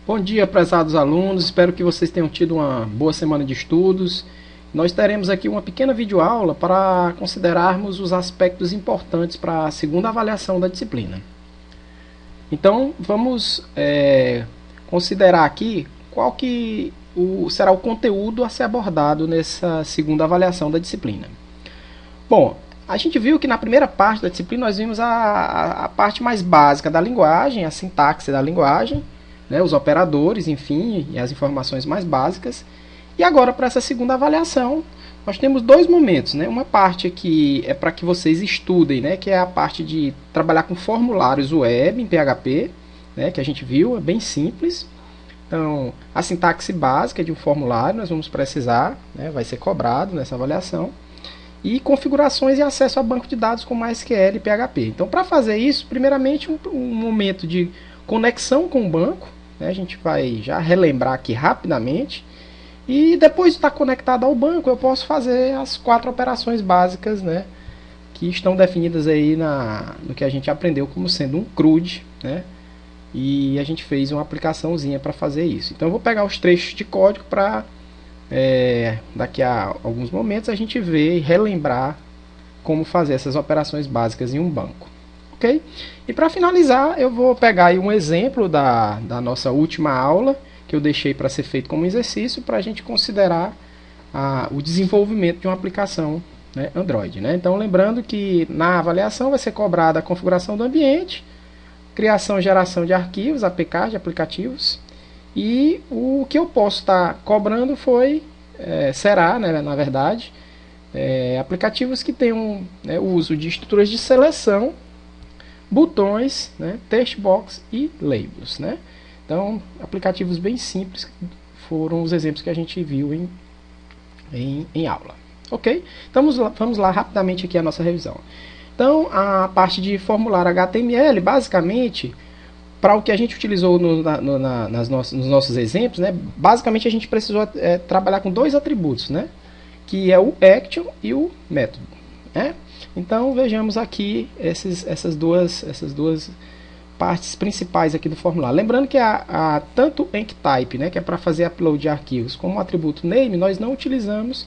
Bom dia, prezados alunos, espero que vocês tenham tido uma boa semana de estudos. Nós teremos aqui uma pequena videoaula para considerarmos os aspectos importantes para a segunda avaliação da disciplina. Então, vamos considerar aqui qual que será o conteúdo a ser abordado nessa segunda avaliação da disciplina. Bom, a gente viu que na primeira parte da disciplina nós vimos a parte mais básica da linguagem, a sintaxe da linguagem, né, os operadores, enfim, e as informações mais básicas. E agora, para essa segunda avaliação, nós temos dois momentos, né? Uma parte que é para que vocês estudem, né, que é a parte de trabalhar com formulários web em PHP, né, que a gente viu, é bem simples. Então, a sintaxe básica de um formulário nós vamos precisar, né, vai ser cobrado nessa avaliação. E configurações e acesso a banco de dados com MySQL e PHP. Então, para fazer isso, primeiramente um momento de conexão com o banco, né? A gente vai já relembrar aqui rapidamente. E depois de estar conectado ao banco, eu posso fazer as 4 operações básicas, né, que estão definidas aí no que a gente aprendeu como sendo um CRUD, né? E a gente fez uma aplicaçãozinha para fazer isso. Então, eu vou pegar os trechos de código para daqui a alguns momentos a gente ver e relembrar como fazer essas operações básicas em um banco. Ok? E para finalizar, eu vou pegar aí um exemplo da nossa última aula, que eu deixei para ser feito como exercício, para a gente considerar o desenvolvimento de uma aplicação, né, Android. Né? Então, lembrando que na avaliação vai ser cobrada a configuração do ambiente, criação e geração de arquivos, APKs, de aplicativos, e o que eu posso estar cobrando será, né, na verdade, aplicativos que tenham, né, o uso de estruturas de seleção, botões, né, text box e labels, né? Então, aplicativos bem simples foram os exemplos que a gente viu em aula. Ok? Então, vamos lá rapidamente aqui a nossa revisão. Então, a parte de formulário HTML, basicamente, para o que a gente utilizou nos nossos exemplos, né, basicamente a gente precisou trabalhar com 2 atributos, né, que é o action e o método. Né? Então, vejamos aqui essas duas partes principais aqui do formulário. Lembrando que tanto o enctype, né, que é para fazer upload de arquivos, como o atributo name, nós não utilizamos,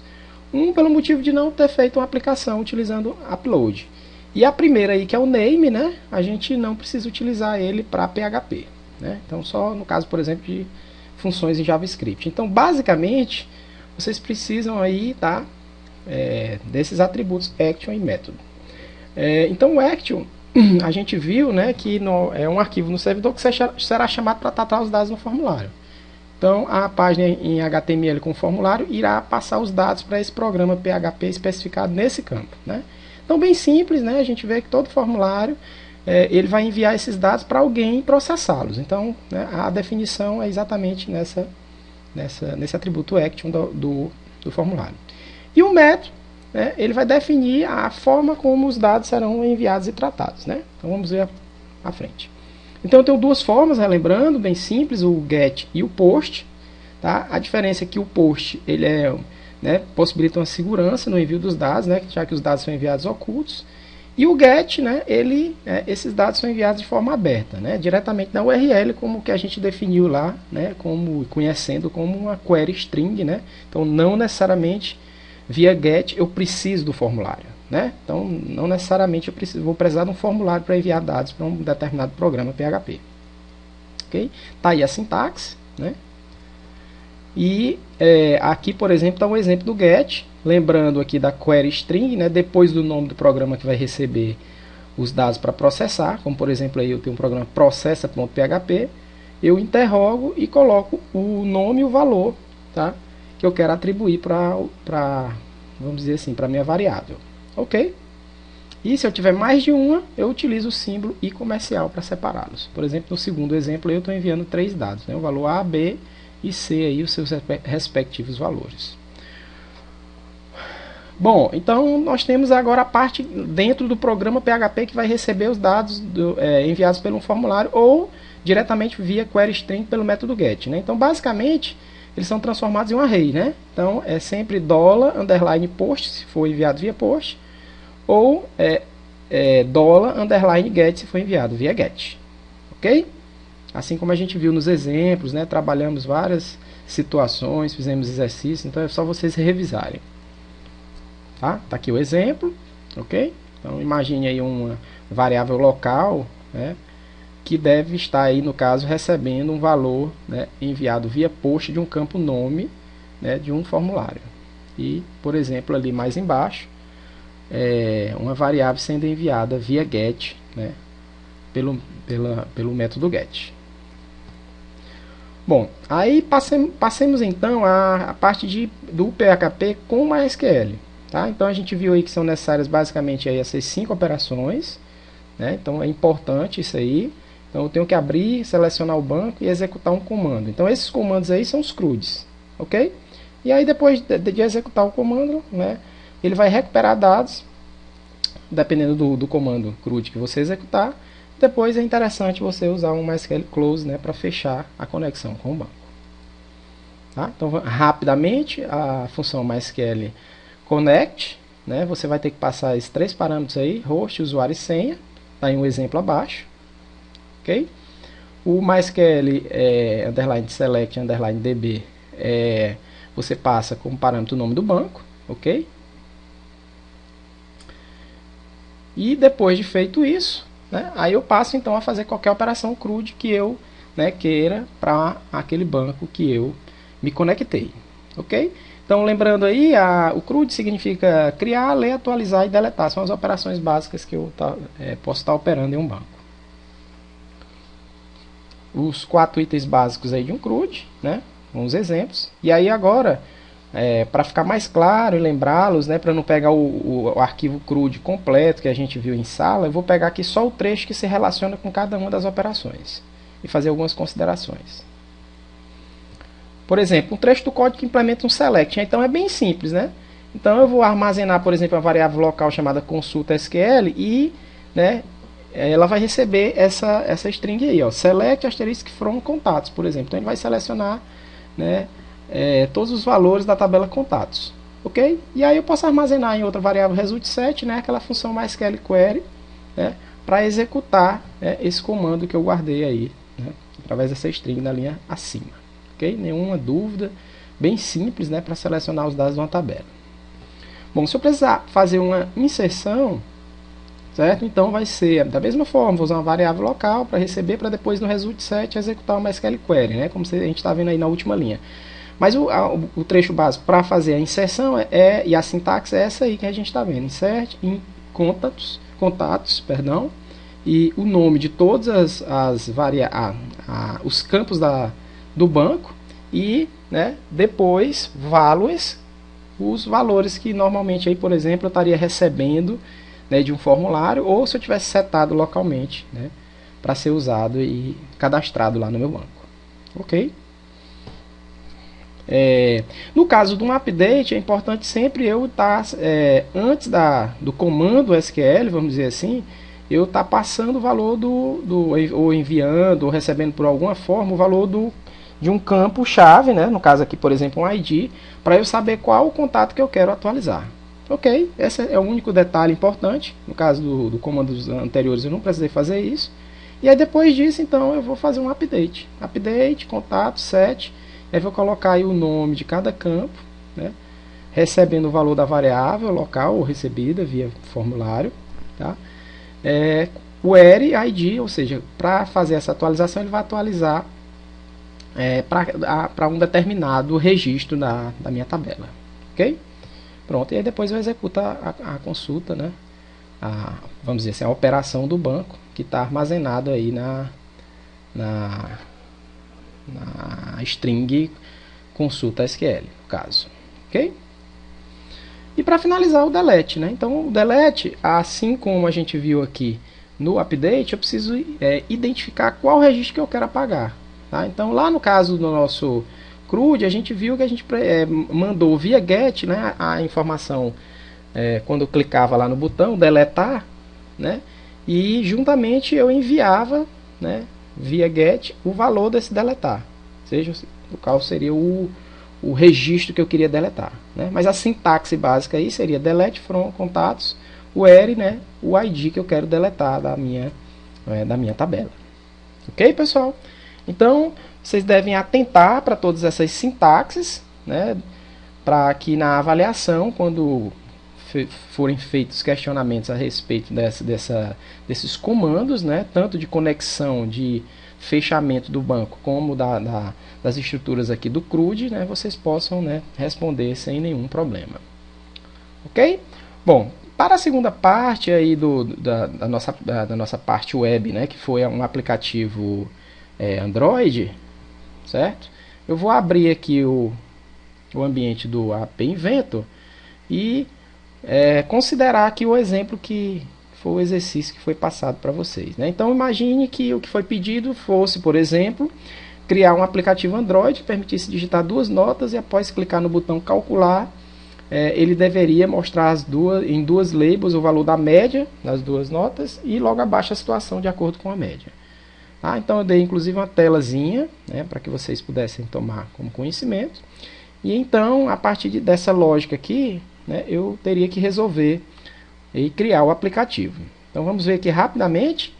pelo motivo de não ter feito uma aplicação utilizando upload. E a primeira aí, que é o name, né, a gente não precisa utilizar ele para PHP. Né? Então, só no caso, por exemplo, de funções em JavaScript. Então, basicamente, vocês precisam aí, tá, desses atributos action e método. Então, o action, a gente viu, né, que é um arquivo no servidor que será chamado para tratar os dados no formulário. Então, a página em HTML com o formulário irá passar os dados para esse programa PHP especificado nesse campo. Né? Então, bem simples, né, a gente vê que todo formulário ele vai enviar esses dados para alguém processá-los. Então, né, a definição é exatamente nesse atributo action do formulário. E o método, né, ele vai definir a forma como os dados serão enviados e tratados. Né? Então, vamos ver à frente. Então, eu tenho 2 formas, relembrando, bem simples, o get e o post. Tá? A diferença é que o post ele né, possibilita uma segurança no envio dos dados, né, já que os dados são enviados ocultos. E o get, né, esses dados são enviados de forma aberta, né, diretamente da URL, como que a gente definiu lá, né, conhecendo como uma query string. Né? Então, não necessariamente via get eu preciso do formulário. Né? Então, não necessariamente vou precisar de um formulário para enviar dados para um determinado programa PHP. Okay? Tá aí a sintaxe. Né? E aqui, por exemplo, está um exemplo do get. Lembrando aqui da query string, né? Depois do nome do programa que vai receber os dados para processar. Como, por exemplo, aí eu tenho um programa processa.php. Eu interrogo e coloco o nome e o valor, tá, que eu quero atribuir para, vamos dizer assim, para a minha variável. Ok? E se eu tiver mais de uma, eu utilizo o símbolo i comercial para separá-los. Por exemplo, no segundo exemplo, eu estou enviando 3 dados, né? O valor A, B e C, aí, os seus respectivos valores. Bom, então nós temos agora a parte dentro do programa PHP que vai receber os dados enviados pelo formulário ou diretamente via query string pelo método get. Né? Então, basicamente, eles são transformados em um array. Né? Então, é sempre $_post, se for enviado via post, ou $_get, se for enviado via get. Ok? assim como a gente viu nos exemplos, né? Trabalhamos várias situações, fizemos exercícios, então é só vocês revisarem. Tá aqui o exemplo, ok? Então imagine aí uma variável local, né, que deve estar aí, no caso, recebendo um valor, né, enviado via post de um campo nome, né, de um formulário. E, por exemplo, ali mais embaixo, uma variável sendo enviada via get, né, pelo método get. Bom, aí passemos então a parte do PHP com MySQL. Tá? Então a gente viu aí que são necessárias basicamente aí essas 5 operações, né? Então é importante isso aí. Então eu tenho que abrir, selecionar o banco e executar um comando. Então esses comandos aí são os CRUDs, ok? E aí depois de executar o comando, né, ele vai recuperar dados, dependendo do comando CRUD que você executar. Depois é interessante você usar um MySQL Close, né, para fechar a conexão com o banco. Tá? Então rapidamente a função MySQL Connect, né, você vai ter que passar esses 3 parâmetros aí, host, usuário e senha, tá aí um exemplo abaixo, ok? O MySQL underline select underline db, você passa como parâmetro o nome do banco, ok? E depois de feito isso, né, aí eu passo então a fazer qualquer operação CRUD que eu, né, queira para aquele banco que eu me conectei, ok? Então, lembrando aí, o CRUD significa criar, ler, atualizar e deletar. São as operações básicas que eu posso estar operando em um banco. Os 4 itens básicos aí de um CRUD, né? Uns exemplos. E aí agora, para ficar mais claro e lembrá-los, né, para não pegar o arquivo CRUD completo que a gente viu em sala, eu vou pegar aqui só o trecho que se relaciona com cada uma das operações e fazer algumas considerações. Por exemplo, um trecho do código que implementa um select. Então é bem simples, né? Então eu vou armazenar, por exemplo, uma variável local chamada consulta SQL e, né, ela vai receber essa string aí, ó, select asterisk from contatos, por exemplo. Então ele vai selecionar, né, todos os valores da tabela contatos, ok? E aí eu posso armazenar em outra variável result set, né, aquela função MySQL query, né, para executar, né, esse comando que eu guardei aí, né, através dessa string na linha acima. Okay? Nenhuma dúvida, bem simples, né, para selecionar os dados de uma tabela. Bom, se eu precisar fazer uma inserção, certo? Então vai ser da mesma forma, vou usar uma variável local para receber, para depois no result set executar uma SQL query, né, como a gente está vendo aí na última linha. Mas o trecho básico para fazer a inserção e a sintaxe é essa aí que a gente está vendo, insert em contatos, perdão, e o nome de todas os campos do banco e, né, depois values, os valores que normalmente aí, por exemplo, eu estaria recebendo, né, de um formulário, ou se eu tivesse setado localmente, né, para ser usado e cadastrado lá no meu banco, ok? No caso de um update, é importante sempre eu estar, antes do comando SQL, vamos dizer assim, eu estar passando o valor ou enviando, ou recebendo por alguma forma o valor de um campo chave, né? No caso aqui, por exemplo, um ID, para eu saber qual o contato que eu quero atualizar. Ok, esse é o único detalhe importante. No caso do comando dos anteriores eu não precisei fazer isso. E aí depois disso, então, eu vou fazer um update. Update, contato, set. Aí vou colocar aí o nome de cada campo, né? Recebendo o valor da variável local ou recebida via formulário. Tá? O query ID, ou seja, para fazer essa atualização, ele vai atualizar para um determinado registro da minha tabela, ok? Pronto, e aí depois eu executo a consulta, né? Vamos dizer assim, a operação do banco que está armazenado aí na string consulta SQL, no caso, ok? E para finalizar o delete, né? Então o delete, assim como a gente viu aqui no update, eu preciso identificar qual registro que eu quero apagar. Tá? Então lá no caso do nosso CRUD, a gente viu que a gente mandou via get, né, a informação, quando eu clicava lá no botão deletar, né, e juntamente eu enviava, né, via get o valor desse deletar, seja o qual seria o registro que eu queria deletar, né? Mas a sintaxe básica aí seria delete from contatos, o query, né, o ID que eu quero deletar da minha tabela. Ok, pessoal? Então, vocês devem atentar para todas essas sintaxes, né, para que na avaliação, quando forem feitos questionamentos a respeito desses comandos, né, tanto de conexão, de fechamento do banco, como das estruturas aqui do CRUD, né, vocês possam, né, responder sem nenhum problema. Ok? Bom, para a segunda parte aí da nossa parte web, né, que foi um aplicativo Android, certo? Eu vou abrir aqui o ambiente do App Inventor e considerar aqui o exemplo que foi o exercício que foi passado para vocês, né? Então imagine que o que foi pedido fosse, por exemplo, criar um aplicativo Android que permitisse digitar duas notas e após clicar no botão calcular, ele deveria mostrar em duas labels o valor da média das duas notas e logo abaixo a situação de acordo com a média. Tá? Então eu dei inclusive uma telazinha, né, para que vocês pudessem tomar como conhecimento. E então, a partir dessa lógica aqui, né, eu teria que resolver e criar o aplicativo. Então vamos ver aqui rapidamente.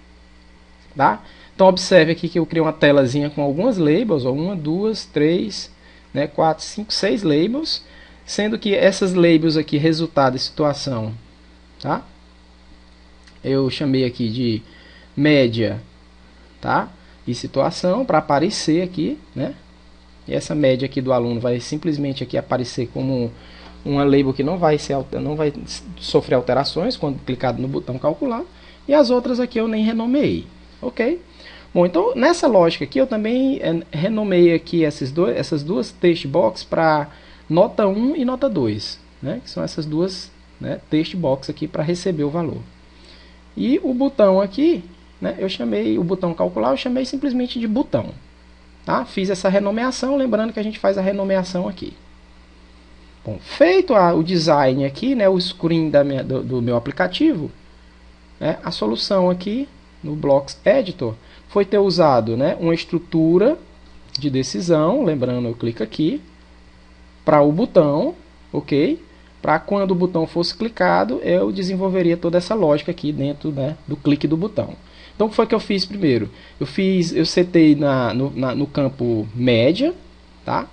Tá? Então observe aqui que eu criei uma telazinha com algumas labels, ó, 1, 2, 3, né, 4, 5, 6 labels, sendo que essas labels aqui, resultado e situação, tá? Eu chamei aqui de média, tá? E situação para aparecer aqui, né? E essa média aqui do aluno vai simplesmente aqui aparecer como uma label que não vai sofrer alterações quando clicado no botão calcular, e as outras aqui eu nem renomeei, ok? Bom, então nessa lógica aqui eu também renomeei aqui essas duas text box para nota 1 e nota 2, né? Que são essas duas, né, text box aqui para receber o valor. E o botão aqui, né, eu chamei o botão calcular, eu chamei simplesmente de botão. Tá? Fiz essa renomeação, lembrando que a gente faz a renomeação aqui. Bom, feito o design aqui, né, o screen do meu aplicativo, né, a solução aqui no Blocks Editor foi ter usado, né, uma estrutura de decisão, lembrando, eu clico aqui, para o botão, ok? Para quando o botão fosse clicado, eu desenvolveria toda essa lógica aqui dentro, né, do clique do botão. Então o que foi que eu fiz primeiro? Eu setei no campo média, tá?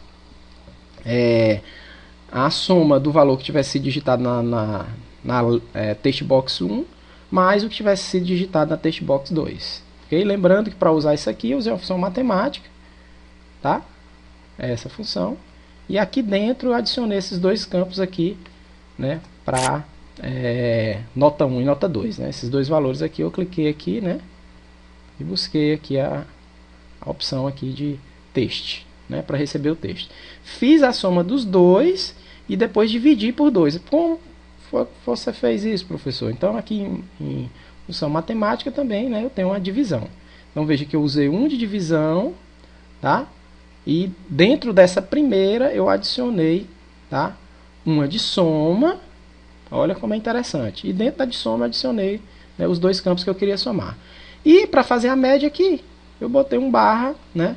A soma do valor que tivesse sido digitado na textbox 1 mais o que tivesse sido digitado na textbox 2. Okay? Lembrando que para usar isso aqui eu usei uma função matemática, tá? Essa função. E aqui dentro eu adicionei esses dois campos aqui, né, para nota 1 e nota 2. Né? Esses dois valores aqui eu cliquei aqui, né, e busquei aqui a opção aqui de texto, né, para receber o texto. Fiz a soma dos dois e depois dividi por 2. Como você fez isso, professor? Então aqui em função matemática também, né, eu tenho uma divisão. Então veja que eu usei 1 de divisão, tá? E dentro dessa primeira eu adicionei, tá, uma de soma. Olha como é interessante. E dentro da de soma eu adicionei, né, os dois campos que eu queria somar. E para fazer a média aqui, eu botei um barra, né,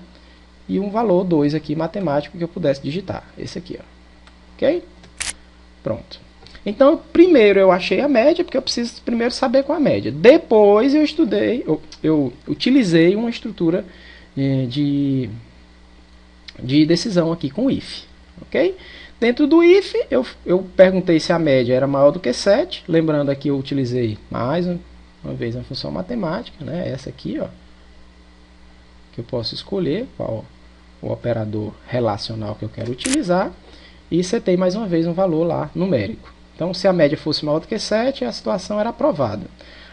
e um valor 2 aqui matemático que eu pudesse digitar. Esse aqui, ó. Ok? Pronto. Então, primeiro eu achei a média, porque eu preciso primeiro saber qual é a média. Depois eu utilizei uma estrutura de decisão aqui com o if. Ok? Dentro do if, eu perguntei se a média era maior do que 7. Lembrando aqui, eu utilizei mais uma vez a função matemática, né? Essa aqui, ó, que eu posso escolher qual o operador relacional que eu quero utilizar. E setei mais uma vez um valor lá numérico. Então, se a média fosse maior do que 7, a situação era aprovada.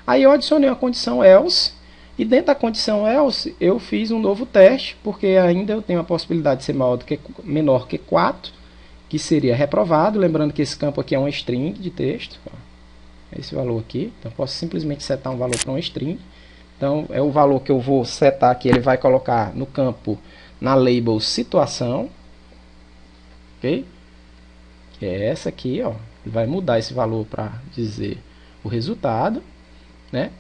Aí eu adicionei uma condição else. E dentro da condição else, eu fiz um novo teste, porque ainda eu tenho a possibilidade de ser menor que 4, que seria reprovado. Lembrando que esse campo aqui é uma string de texto. Ó, esse valor aqui. Então, eu posso simplesmente setar um valor para uma string. Então, é o valor que eu vou setar aqui. Ele vai colocar no campo, na label situação. Ok? Que é essa aqui, ó. Ele vai mudar esse valor para dizer o resultado, né?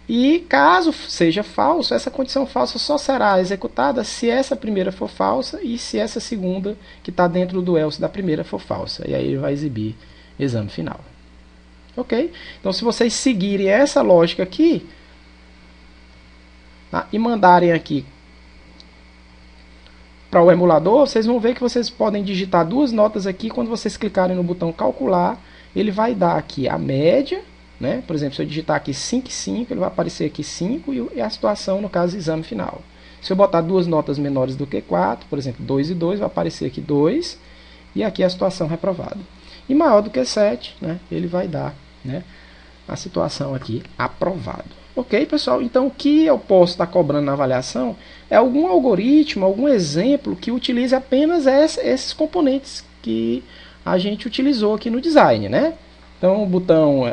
E caso seja falso, essa condição falsa só será executada se essa primeira for falsa e se essa segunda, que está dentro do else da primeira, for falsa. E aí ele vai exibir exame final. Ok? Então, se vocês seguirem essa lógica aqui, tá, e mandarem aqui para o emulador, vocês vão ver que vocês podem digitar duas notas aqui. Quando vocês clicarem no botão calcular, ele vai dar aqui a média, né? Por exemplo, se eu digitar aqui 5,5, ele vai aparecer aqui 5 e a situação, no caso, exame final. Se eu botar duas notas menores do que 4, por exemplo, 2 e 2, vai aparecer aqui 2 e aqui a situação reprovada. E maior do que 7, né? Ele vai dar, né, a situação aqui aprovado. Ok, pessoal? Então, o que eu posso estar cobrando na avaliação é algum algoritmo, algum exemplo que utilize apenas esses componentes que a gente utilizou aqui no design, né? Então, o botão,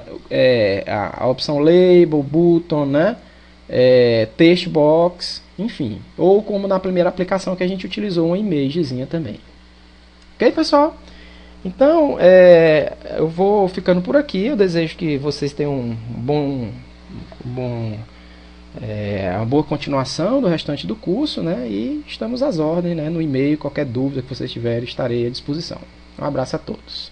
a opção Label, Button, né? Text Box, enfim. Ou como na primeira aplicação que a gente utilizou uma imagezinha também. Ok, pessoal? Então, eu vou ficando por aqui. Eu desejo que vocês tenham uma boa continuação do restante do curso, né? E estamos às ordens, né? No e-mail, qualquer dúvida que vocês tiverem, estarei à disposição. Um abraço a todos.